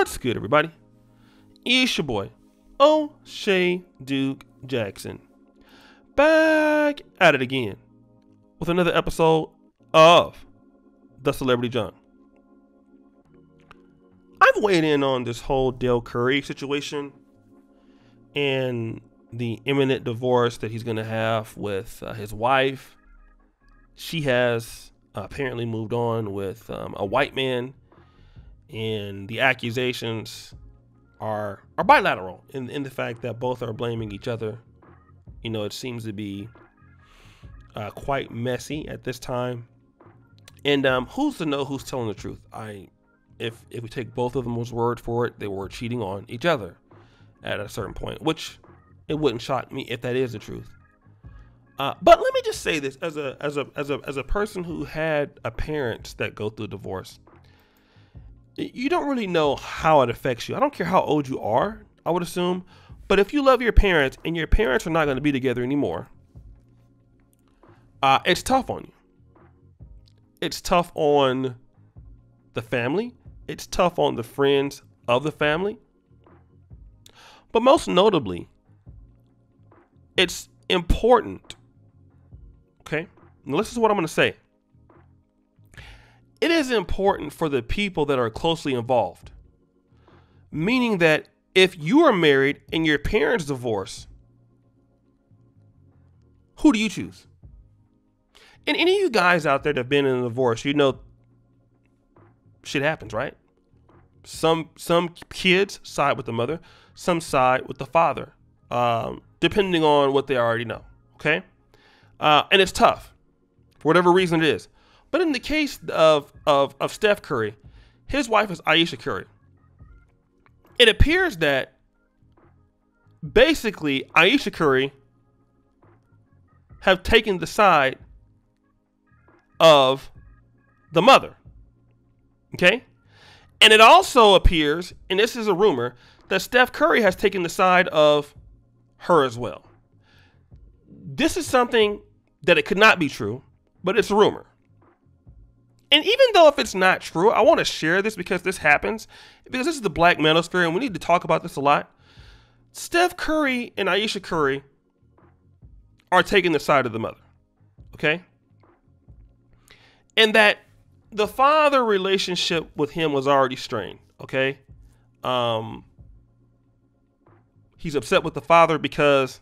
What's good, everybody? It's your boy, O'Shea Duke Jackson, back at it again with another episode of The Celebrity Junk. I've weighed in on this whole Dell Curry situation and the imminent divorce that he's going to have with his wife. She has apparently moved on with a white man, and the accusations are bilateral in the fact that both are blaming each other. You know, it seems to be quite messy at this time. And who's to know who's telling the truth? If we take both of them as word for it, they were cheating on each other at a certain point, which it wouldn't shock me if that is the truth. But let me just say this as a person who had a parents that go through divorce. You don't really know how it affects you. I don't care how old you are, I would assume. But if you love your parents and your parents are not going to be together anymore, it's tough on you. It's tough on the family. It's tough on the friends of the family. But most notably, it's important. Okay? Now this is what I'm going to say. It is important for the people that are closely involved. Meaning that if you are married and your parents divorce, who do you choose? And any of you guys out there that have been in a divorce, you know shit happens, right? Some kids side with the mother, some side with the father, depending on what they already know, okay? And it's tough, for whatever reason it is. But in the case of Steph Curry, his wife is Ayesha Curry. It appears that basically Ayesha Curry have taken the side of the mother. Okay? And it also appears, and this is a rumor, that Steph Curry has taken the side of her as well. This is something that it could not be true, but it's a rumor. And even though if it's not true, I want to share this because this happens, because this is the black manosphere and we need to talk about this a lot. Steph Curry and Ayesha Curry are taking the side of the mother. Okay? And that the father relationship with him was already strained. Okay? He's upset with the father because,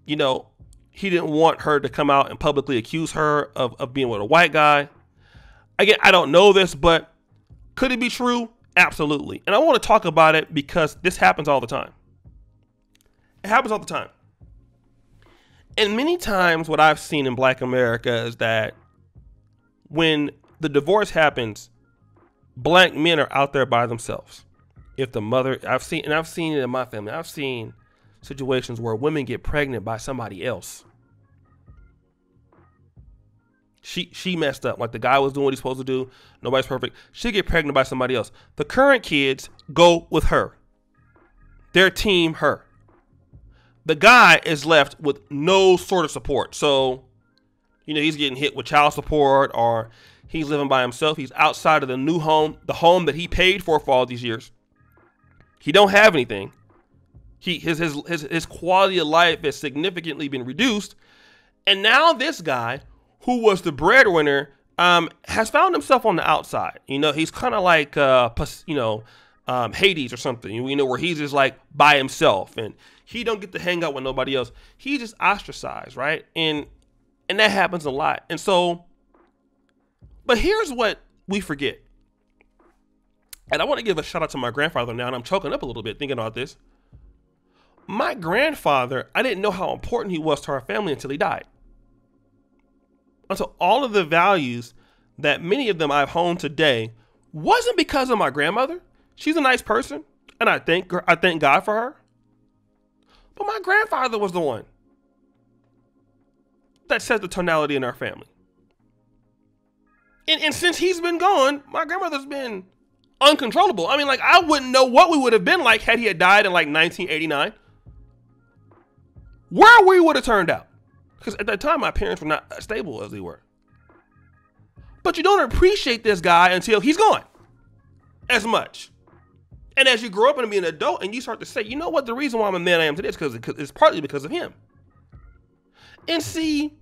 you know, he didn't want her to come out and publicly accuse her of being with a white guy. Again, I don't know this, but could it be true? Absolutely. And I want to talk about it because this happens all the time. It happens all the time. And many times what I've seen in Black America is that when the divorce happens, Black men are out there by themselves. If the mother, I've seen it in my family. I've seen situations where women get pregnant by somebody else. She messed up. Like the guy was doing what he's supposed to do. Nobody's perfect. She get pregnant by somebody else. The current kids go with her. Their team her. The guy is left with no sort of support. So, you know, he's getting hit with child support or he's living by himself. He's outside of the new home, the home that he paid for all these years. He don't have anything. His quality of life has significantly been reduced. And now this guy, who was the breadwinner, has found himself on the outside. You know, he's kind of like, Hades or something, you know, where he's just like by himself and he don't get to hang out with nobody else. He just ostracized, right? And that happens a lot. And so, but here's what we forget. And I want to give a shout out to my grandfather now, and I'm choking up a little bit thinking about this. My grandfather, I didn't know how important he was to our family until he died. Until all of the values that many of them I've honed today wasn't because of my grandmother. She's a nice person, and I thank God for her. But my grandfather was the one that set the tonality in our family. And since he's been gone, my grandmother's been uncontrollable. I mean, like, I wouldn't know what we would have been like had he had died in like 1989. Where we would have turned out. Because at that time, my parents were not as stable as they were. But you don't appreciate this guy until he's gone as much. And as you grow up and be an adult and you start to say, you know what, the reason why I'm a man I am today is because it's partly because of him. And see,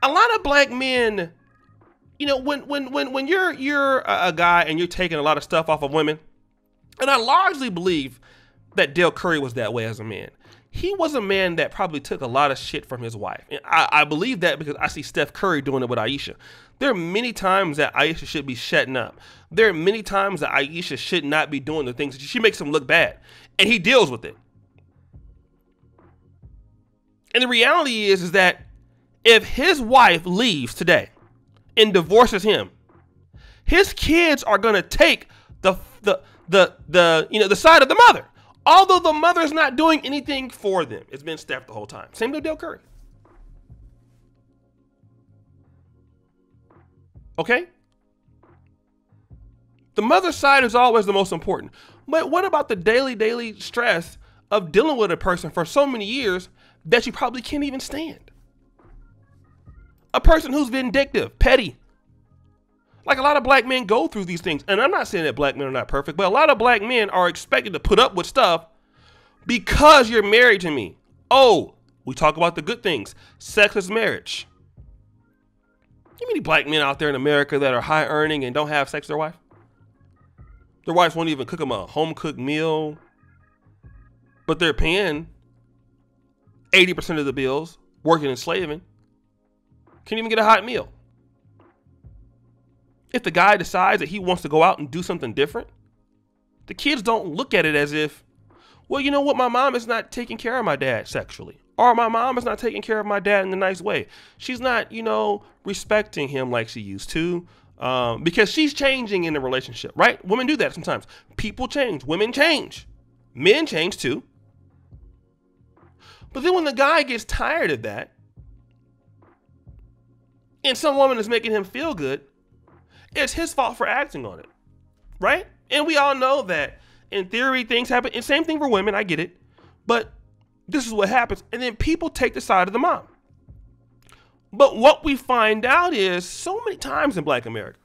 a lot of black men, you know, when you're a guy and you're taking a lot of stuff off of women, and I largely believe that Dell Curry was that way as a man. He was a man that probably took a lot of shit from his wife. And I believe that because I see Steph Curry doing it with Ayesha. There are many times that Ayesha should be shutting up. There are many times that Ayesha should not be doing the things. She makes him look bad. And he deals with it. And the reality is that if his wife leaves today and divorces him, his kids are going to take the side of the mother. Although the mother's not doing anything for them. It's been Steph the whole time. Same with Dell Curry. Okay? The mother's side is always the most important. But what about the daily stress of dealing with a person for so many years that you probably can't even stand? A person who's vindictive, petty. Like a lot of black men go through these things. And I'm not saying that black men are not perfect, but a lot of black men are expected to put up with stuff because you're married to me. Oh, we talk about the good things. Sex is marriage. You many black men out there in America that are high earning and don't have sex with their wife? Their wives won't even cook them a home cooked meal, but they're paying 80% of the bills, working and slaving. Can't even get a hot meal. If the guy decides that he wants to go out and do something different, the kids don't look at it as if, well, you know what? My mom is not taking care of my dad sexually. Or my mom is not taking care of my dad in a nice way. She's not, you know, respecting him like she used to because she's changing in the relationship, right? Women do that sometimes. People change. Women change. Men change too. But then when the guy gets tired of that and some woman is making him feel good, it's his fault for acting on it, right? And we all know that in theory things happen. And same thing for women, I get it. But this is what happens. And then people take the side of the mom. But what we find out is so many times in Black America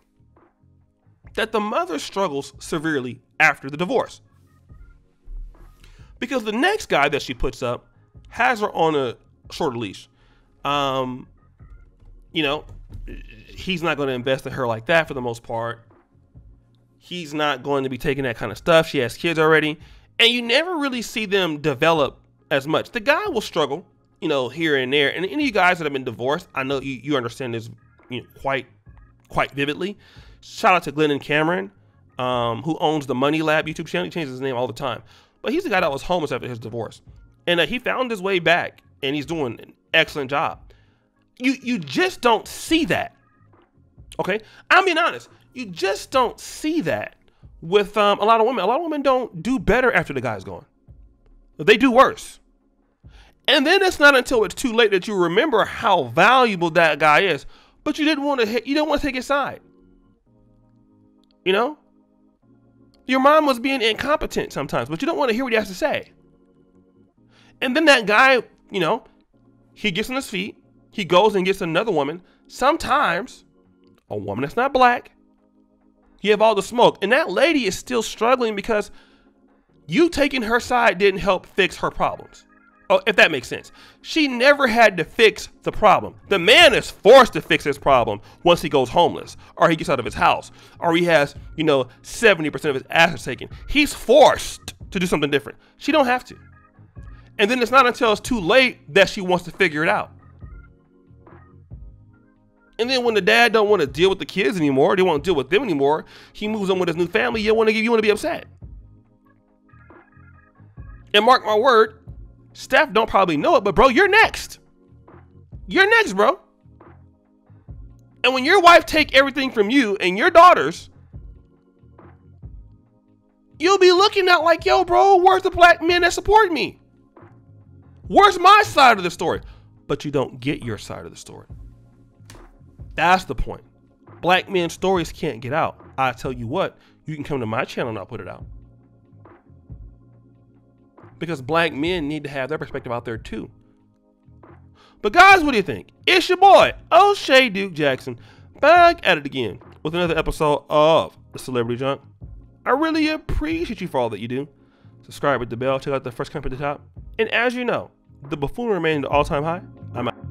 that the mother struggles severely after the divorce. Because the next guy that she puts up has her on a shorter leash. You know, he's not going to invest in her like that for the most part. He's not going to be taking that kind of stuff. She has kids already. And you never really see them develop as much. The guy will struggle, you know, here and there. And any of you guys that have been divorced, I know you understand this, you know, quite vividly. Shout out to Glenn and Cameron, who owns the Money Lab YouTube channel. He changes his name all the time. But he's the guy that was homeless after his divorce. And he found his way back, and he's doing an excellent job. You just don't see that. Okay? I'm being honest. You just don't see that with a lot of women. A lot of women don't do better after the guy's gone. They do worse. And then it's not until it's too late that you remember how valuable that guy is. But you didn't want to take his side. You know? Your mom was being incompetent sometimes, but you don't want to hear what he has to say. And then that guy, you know, he gets on his feet. He goes and gets another woman. Sometimes a woman that's not black. You have all the smoke. And that lady is still struggling because you taking her side didn't help fix her problems. Oh, if that makes sense. She never had to fix the problem. The man is forced to fix his problem once he goes homeless or he gets out of his house or he has, you know, 70% of his assets taken. He's forced to do something different. She don't have to. And then it's not until it's too late that she wants to figure it out. And then when the dad don't want to deal with the kids anymore, they won't deal with them anymore, he moves on with his new family, you want to be upset. And mark my word, Steph don't probably know it, but bro, you're next. You're next, bro. And when your wife take everything from you and your daughters, you'll be looking at like, yo, bro, where's the black men that support me? Where's my side of the story? But you don't get your side of the story. That's the point. Black men's stories can't get out. I tell you what, you can come to my channel and I'll put it out. Because black men need to have their perspective out there too. But guys, what do you think? It's your boy, O'Shea Duke Jackson, back at it again with another episode of The Celebrity Junk. I really appreciate you for all that you do. Subscribe with the bell, check out the first comment at the top. And as you know, the buffoon remained all-time high. I'm out.